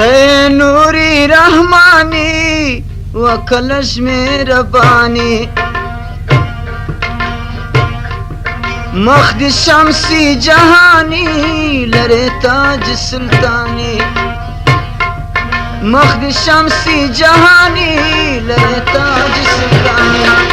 تے نوری رحمانی وکلش مهربانی مخد شمسی جهانی لره تاج سلطانی مخد شمسی جهانی لره تاج سلطانی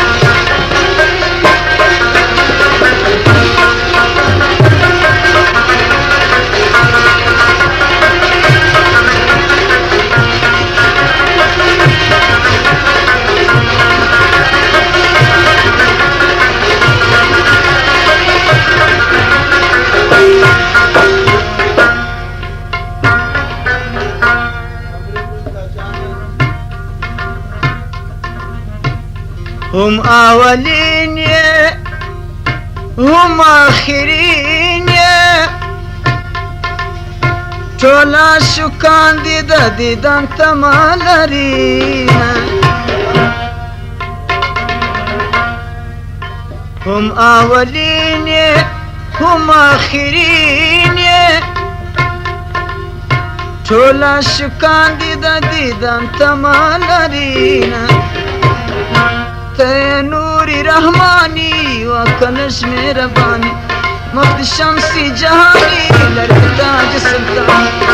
هم اولین هم آخرین ټوله شکان دي د دیدن تمه لري هم اولین هم آخرین ټوله شکان دي د دیدن تمه لري تے نوری رحمانی وکنش مهربانی مخد شمسی جهانی لره تاج سلطانی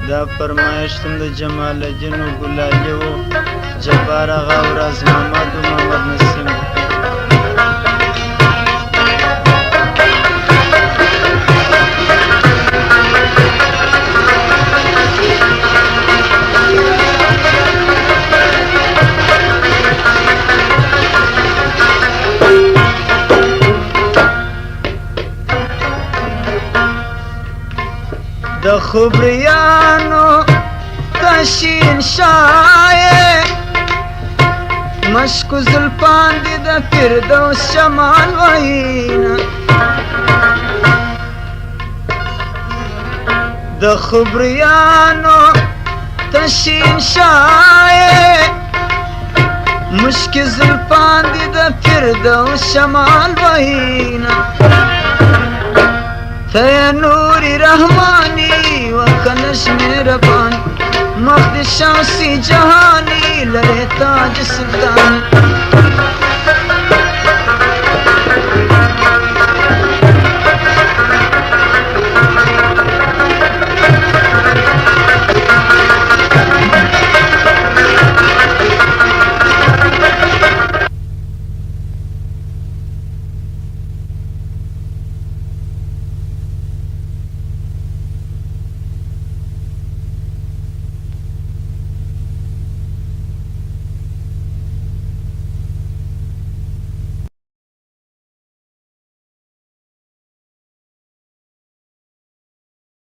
دا فرمایشتم د جمال الدین ګلالي و جبار آغا و راز محمد و محمد نسیم د خبریانو کشین شای مشکو زلفان دی د فردوس شمال وینا د خبریانو کشین شای مشکو زلفان دی د فردوس شمال وینا تے نوری رحمانی وکنش مهربانی مخد شمسی جهانی لره تاج سلطانی